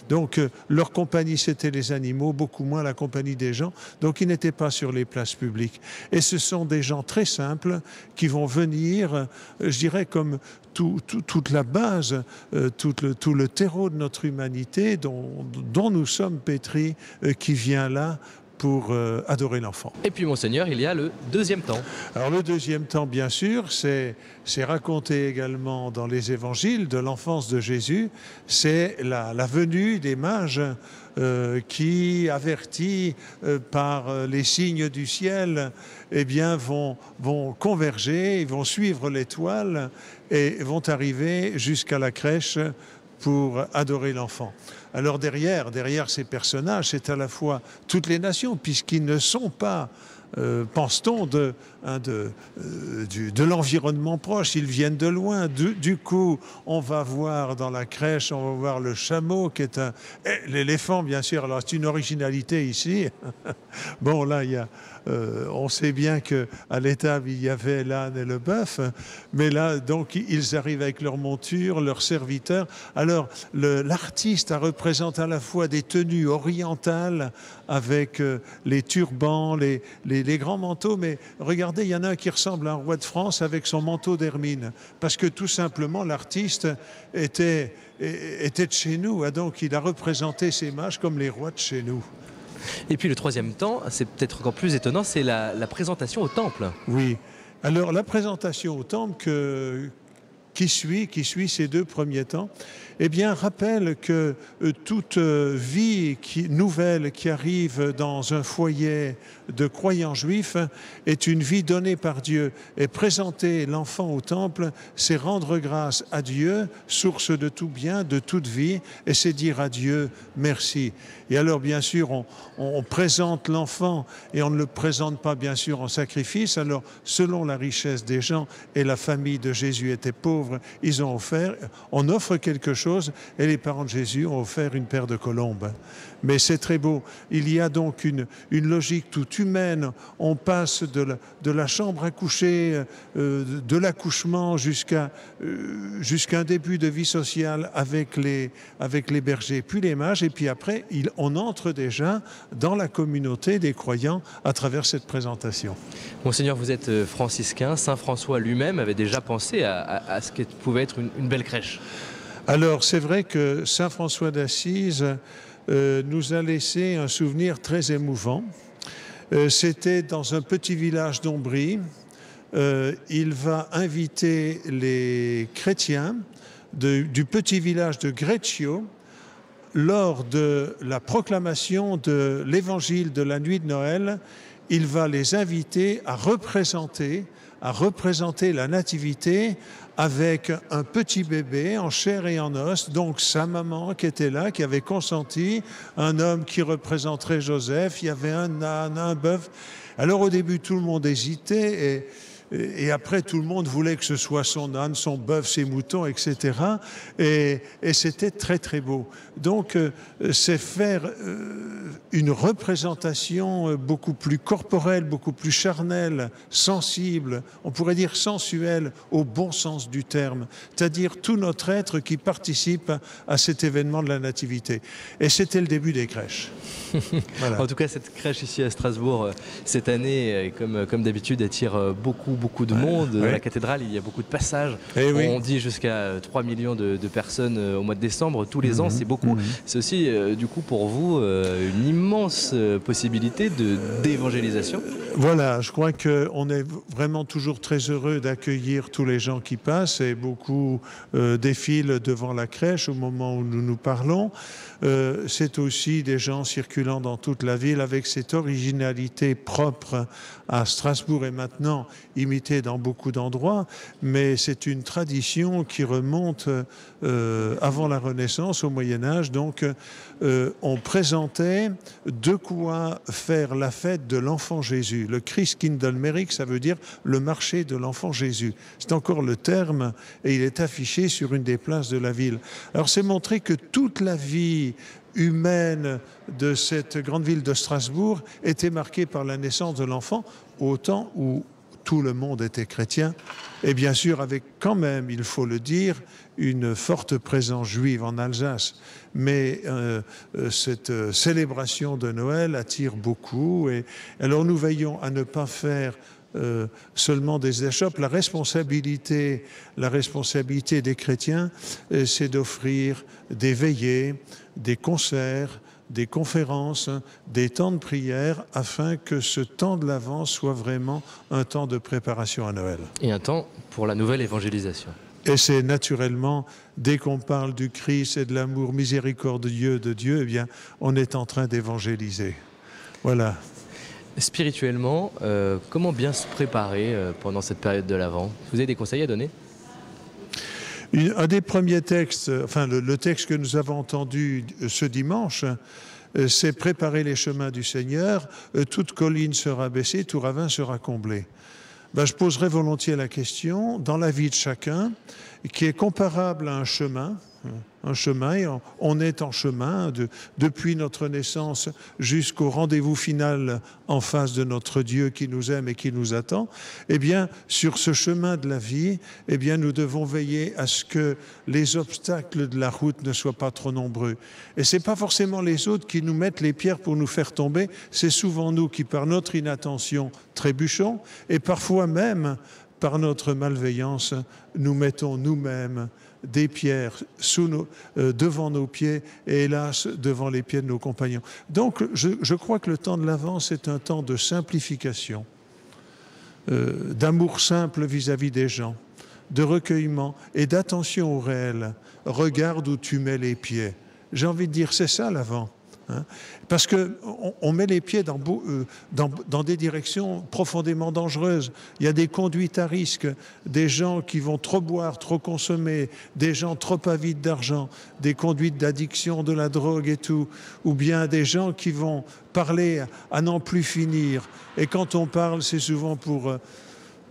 Donc leur compagnie, c'était les animaux, beaucoup moins la compagnie des gens. Donc ils n'étaient pas sur les places publiques. Et ce sont des gens très simples qui vont venir, je dirais comme toute la base, tout le terreau de notre humanité dont nous sommes pétris, qui vient là pour adorer l'enfant. Et puis, Monseigneur, il y a le deuxième temps. Alors le deuxième temps, bien sûr, c'est raconté également dans les évangiles de l'enfance de Jésus. C'est la venue des mages qui, avertis par les signes du ciel, eh bien, vont converger, ils vont suivre l'étoile et vont arriver jusqu'à la crèche pour adorer l'enfant. Alors derrière ces personnages, c'est à la fois toutes les nations, puisqu'ils ne sont pas, pense-t-on, de l'environnement proche, ils viennent de loin. Du coup, on va voir dans la crèche, on va voir le chameau qui est l'éléphant, bien sûr. Alors, c'est une originalité ici. Bon, là, il y a... on sait bien qu'à l'étable, il y avait l'âne et le bœuf, mais là, donc, ils arrivent avec leur monture, leurs serviteurs. Alors, l'artiste a représenté à la fois des tenues orientales avec les turbans, les grands manteaux, mais regardez, il y en a un qui ressemble à un roi de France avec son manteau d'hermine, parce que tout simplement, l'artiste était de chez nous, donc il a représenté ces mages comme les rois de chez nous. Et puis le troisième temps, c'est peut-être encore plus étonnant, c'est la présentation au temple. Oui. Alors la présentation au temple qui suit ces 2 premiers temps, eh bien, rappelle que toute vie nouvelle qui arrive dans un foyer de croyants juifs est une vie donnée par Dieu. Et présenter l'enfant au temple, c'est rendre grâce à Dieu, source de tout bien, de toute vie, et c'est dire à Dieu merci. Et alors, bien sûr, on présente l'enfant et on ne le présente pas, bien sûr, en sacrifice. Alors, selon la richesse des gens, et la famille de Jésus était pauvre, ils ont offert, on offre quelque chose, et les parents de Jésus ont offert une paire de colombes. Mais c'est très beau. Il y a donc une logique toute humaine. On passe de la chambre à coucher, de l'accouchement jusqu'à un début de vie sociale avec les bergers, puis les mages, et puis après, on entre déjà dans la communauté des croyants à travers cette présentation. Monseigneur, vous êtes franciscain. Saint François lui-même avait déjà pensé à ce que pouvait être une belle crèche. Alors, c'est vrai que Saint François d'Assise nous a laissé un souvenir très émouvant. C'était dans un petit village d'Ombrie. Il va inviter les chrétiens du petit village de Greccio lors de la proclamation de l'évangile de la nuit de Noël. Il va les inviter à représenter la nativité avec un petit bébé en chair et en os, donc sa maman qui était là, qui avait consenti, un homme qui représenterait Joseph, il y avait un âne, un bœuf. Alors au début, tout le monde hésitait et après, tout le monde voulait que ce soit son âne, son bœuf, ses moutons, etc. Et c'était très, très beau. Donc, c'est faire une représentation beaucoup plus corporelle, beaucoup plus charnelle, sensible, on pourrait dire sensuelle, au bon sens du terme. C'est-à-dire tout notre être qui participe à cet événement de la Nativité. Et c'était le début des crèches. Voilà. En tout cas, cette crèche ici à Strasbourg, cette année, comme d'habitude, attire beaucoup de monde. Dans la cathédrale, il y a beaucoup de passages. On dit jusqu'à 3 millions de personnes au mois de décembre. Tous les ans, c'est beaucoup. C'est aussi, du coup, pour vous, une immense possibilité d'évangélisation. Voilà, je crois qu'on est vraiment toujours très heureux d'accueillir tous les gens qui passent et beaucoup défilent devant la crèche au moment où nous nous parlons. C'est aussi des gens circulant dans toute la ville avec cette originalité propre à Strasbourg et maintenant imitée dans beaucoup d'endroits, mais c'est une tradition qui remonte avant la Renaissance, au Moyen-Âge. Donc, on présentait de quoi faire la fête de l'enfant Jésus. Le Christkindlmerk, ça veut dire le marché de l'enfant Jésus. C'est encore le terme et il est affiché sur une des places de la ville. Alors, c'est montrer que toute la vie humaine de cette grande ville de Strasbourg était marquée par la naissance de l'enfant au temps où tout le monde était chrétien et bien sûr avec quand même, il faut le dire, une forte présence juive en Alsace. Mais cette célébration de Noël attire beaucoup et alors nous veillons à ne pas faire seulement des échoppes. La responsabilité des chrétiens, c'est d'offrir des veillées, des concerts, des conférences, des temps de prière, afin que ce temps de l'Avent soit vraiment un temps de préparation à Noël. Et un temps pour la nouvelle évangélisation. Et c'est naturellement, dès qu'on parle du Christ et de l'amour miséricordieux de Dieu, eh bien, on est en train d'évangéliser. Voilà. Spirituellement, comment bien se préparer pendant cette période de l'Avent? Vous avez des conseils à donner? Un des premiers textes, enfin le texte que nous avons entendu ce dimanche, c'est « Préparer les chemins du Seigneur, toute colline sera baissée, tout ravin sera comblé ». ben, je poserai volontiers la question, dans la vie de chacun, qui est comparable à un chemin, et on est en chemin depuis notre naissance jusqu'au rendez-vous final en face de notre Dieu qui nous aime et qui nous attend. Eh bien, sur ce chemin de la vie, eh bien, nous devons veiller à ce que les obstacles de la route ne soient pas trop nombreux. Et c'est pas forcément les autres qui nous mettent les pierres pour nous faire tomber, c'est souvent nous qui, par notre inattention, trébuchons, et parfois même, par notre malveillance, nous mettons nous-mêmes des pierres devant nos pieds et hélas devant les pieds de nos compagnons. Donc je crois que le temps de l'Avent, c'est un temps de simplification, d'amour simple vis-à-vis des gens, de recueillement et d'attention au réel. Regarde où tu mets les pieds. J'ai envie de dire, c'est ça l'Avent. Hein, parce qu'on met les pieds dans des directions profondément dangereuses. Il y a des conduites à risque, des gens qui vont trop boire, trop consommer, des gens trop avides d'argent, des conduites d'addiction, de la drogue et tout, ou bien des gens qui vont parler à n'en plus finir. Et quand on parle, c'est souvent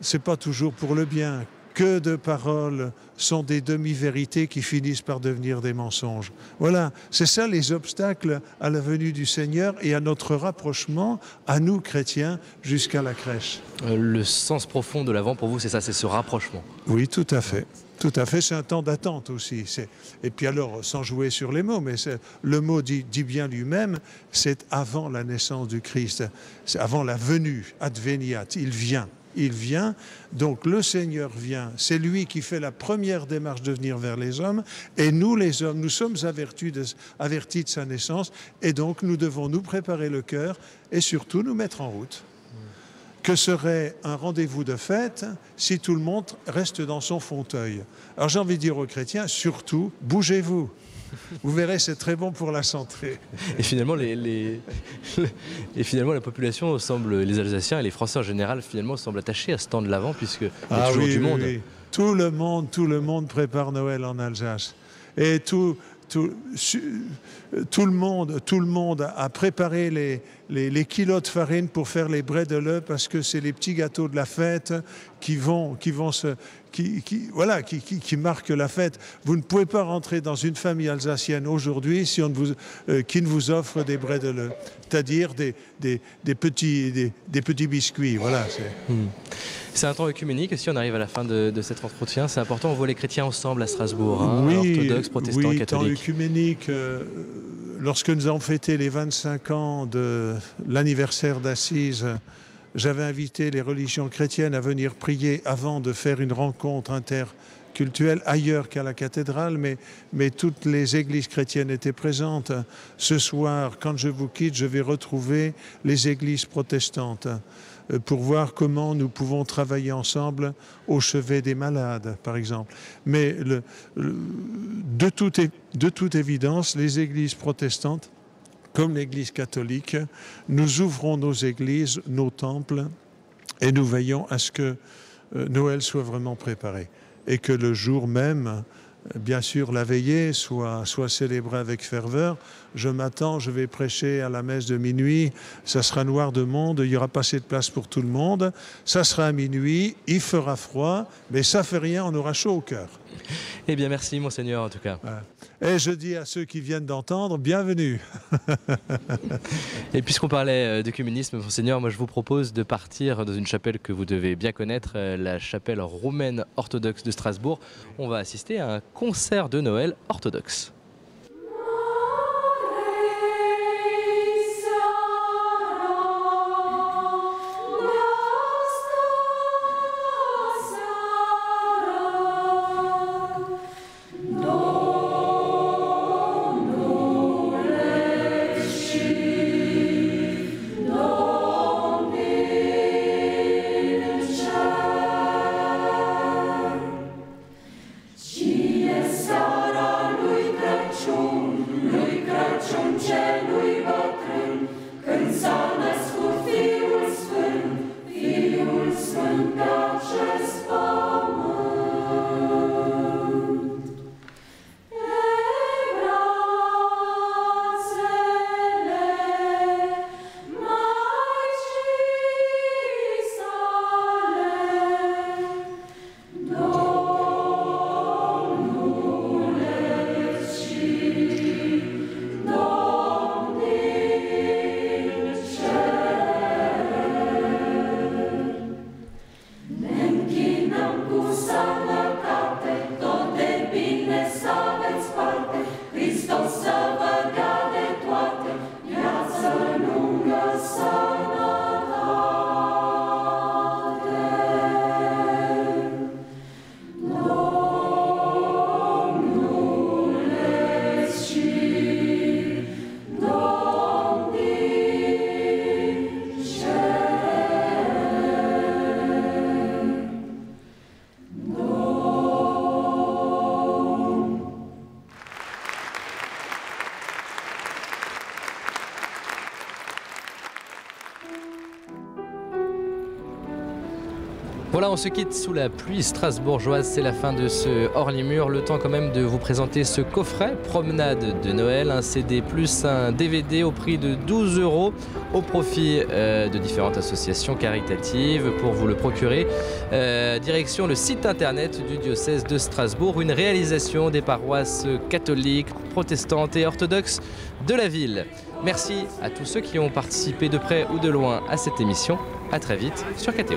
c'est pas toujours pour le bien. Que de paroles sont des demi-vérités qui finissent par devenir des mensonges. Voilà, c'est ça les obstacles à la venue du Seigneur et à notre rapprochement, à nous chrétiens, jusqu'à la crèche. Le sens profond de l'Avent pour vous, c'est ça, c'est ce rapprochement. Oui, tout à fait. Tout à fait, c'est un temps d'attente aussi. Et puis alors, sans jouer sur les mots, mais le mot dit bien lui-même, c'est avant la naissance du Christ, c'est avant la venue, adveniat, il vient. Il vient, donc le Seigneur vient, c'est lui qui fait la première démarche de venir vers les hommes, et nous les hommes, nous sommes avertis de sa naissance, et donc nous devons nous préparer le cœur et surtout nous mettre en route. Que serait un rendez-vous de fête si tout le monde reste dans son fauteuil? Alors j'ai envie de dire aux chrétiens, surtout, bougez-vous. Vous verrez, c'est très bon pour la santé. Et finalement, la population semble, les Alsaciens et les Français en général, finalement, semblent attachés à ce temps de l'Avent, puisqu'il y a toujours du monde. Oui. Tout le monde prépare Noël en Alsace. Et tout le monde a préparé les kilos de farine pour faire les bredele parce que c'est les petits gâteaux de la fête qui marquent la fête. Vous ne pouvez pas rentrer dans une famille alsacienne aujourd'hui qui ne vous offre des bredele, c'est-à-dire des petits biscuits. Voilà. C'est un temps œcuménique. Si on arrive à la fin de cet entretien, c'est important. On voit les chrétiens ensemble à Strasbourg, hein, orthodoxes, protestants, catholiques. Temps œcuménique. Lorsque nous avons fêté les 25 ans de l'anniversaire d'Assise, j'avais invité les religions chrétiennes à venir prier avant de faire une rencontre interculturelle ailleurs qu'à la cathédrale, mais toutes les églises chrétiennes étaient présentes. Ce soir, quand je vous quitte, je vais retrouver les églises protestantes pour voir comment nous pouvons travailler ensemble au chevet des malades, par exemple. Mais de toute évidence, les églises protestantes, comme l'Église catholique, nous ouvrons nos églises, nos temples, et nous veillons à ce que Noël soit vraiment préparé. Et que le jour même, bien sûr, la veillée soit célébrée avec ferveur. Je vais prêcher à la messe de minuit, ça sera noir de monde, il n'y aura pas assez de place pour tout le monde, ça sera à minuit, il fera froid, mais ça fait rien, on aura chaud au cœur. Eh bien, merci, Monseigneur, en tout cas. Voilà. Et je dis à ceux qui viennent d'entendre, bienvenue. Et puisqu'on parlait d'œcuménisme, Monseigneur, moi je vous propose de partir dans une chapelle que vous devez bien connaître, la chapelle roumaine orthodoxe de Strasbourg. On va assister à un concert de Noël orthodoxe. Voilà, on se quitte sous la pluie strasbourgeoise. C'est la fin de ce hors-les-murs. Le temps quand même de vous présenter ce coffret Promenade de Noël, un CD plus un DVD au prix de 12 € au profit de différentes associations caritatives. Pour vous le procurer, direction le site internet du diocèse de Strasbourg, une réalisation des paroisses catholiques, protestantes et orthodoxes de la ville. Merci à tous ceux qui ont participé de près ou de loin à cette émission. À très vite sur KTO.